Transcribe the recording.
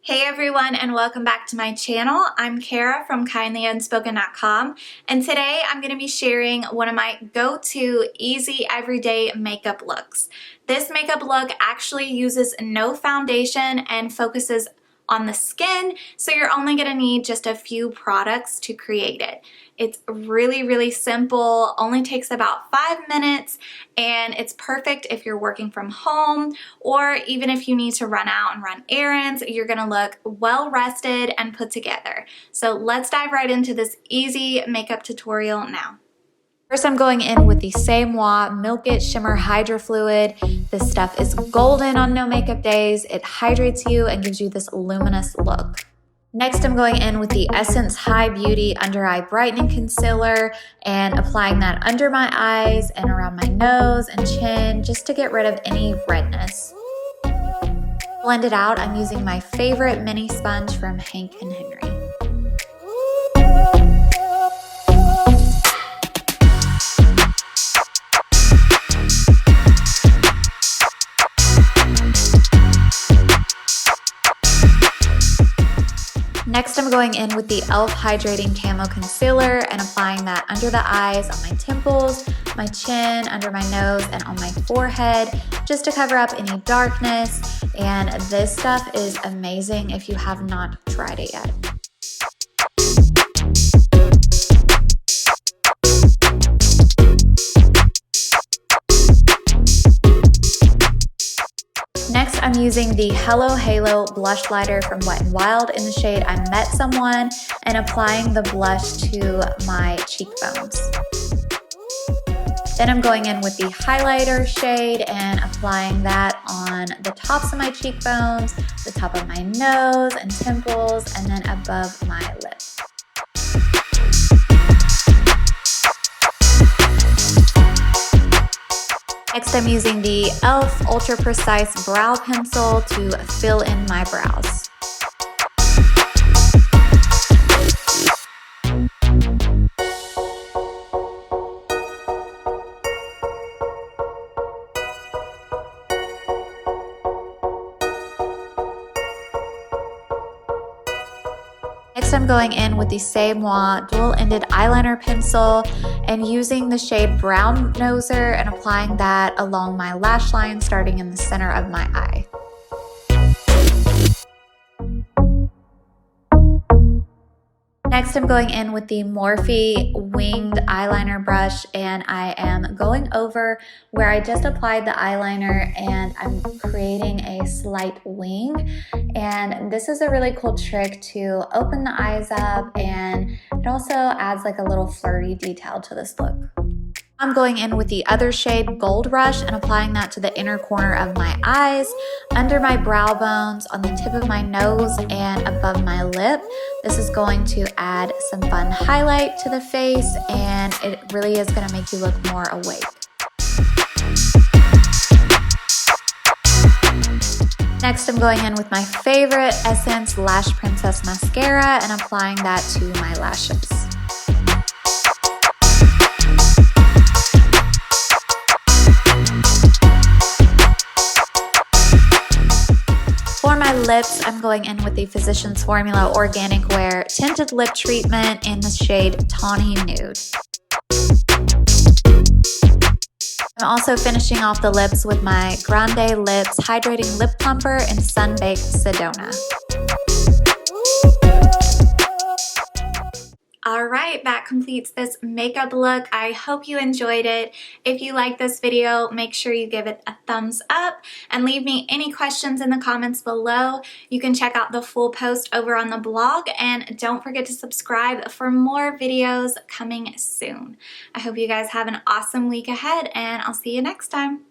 Hey everyone, and welcome back to my channel. I'm Kara from kindlyunspoken.com, and today I'm going to be sharing one of my go-to easy everyday makeup looks. This makeup look actually uses no foundation and focuses on the skin, so you're only going to need just a few products to create it. It's really simple, only takes about 5 minutes, and it's perfect if you're working from home or even if you need to run out and run errands. You're gonna look well rested and put together. So let's dive right into this easy makeup tutorial now. First, I'm going in with the Same Milk It Shimmer Hydro Fluid. This stuff is golden on no makeup days. It hydrates you and gives you this luminous look. Next, I'm going in with the Essence High Beauty Under Eye Brightening Concealer and applying that under my eyes and around my nose and chin just to get rid of any redness. Blend it out. I'm using my favorite mini sponge from Hank & Henry. Next, I'm going in with the e.l.f. Hydrating Camo Concealer and applying that under the eyes, on my temples, my chin, under my nose, and on my forehead, just to cover up any darkness. And this stuff is amazing if you have not tried it yet. Next, I'm using the Hello Halo Blush Lighter from Wet n Wild in the shade I Met Someone and applying the blush to my cheekbones. Then I'm going in with the highlighter shade and applying that on the tops of my cheekbones, the top of my nose and temples, and then above my lips. Next, I'm using the e.l.f. Ultra Precise Brow Pencil to fill in my brows. Next, I'm going in with the Same dual-ended eyeliner pencil and using the shade Brown Noser and applying that along my lash line starting in the center of my eye. Next, I'm going in with the Morphe winged eyeliner brush and I am going over where I just applied the eyeliner and I'm creating a slight wing. And this is a really cool trick to open the eyes up, and it also adds like a little flirty detail to this look. I'm going in with the other shade Gold Rush and applying that to the inner corner of my eyes, under my brow bones, on the tip of my nose, and above my lip. This is going to add some fun highlight to the face, and it really is going to make you look more awake. Next, I'm going in with my favorite Essence Lash Princess Mascara and applying that to my lashes. For my lips, I'm going in with the Physicians Formula Organic Wear Tinted Lip Treatment in the shade Tawny Nude. I'm also finishing off the lips with my Grande Lips Hydrating Lip Plumper in Sun-Baked Sedona. Alright, that completes this makeup look. I hope you enjoyed it. If you like this video, make sure you give it a thumbs up and leave me any questions in the comments below. You can check out the full post over on the blog, and don't forget to subscribe for more videos coming soon. I hope you guys have an awesome week ahead, and I'll see you next time.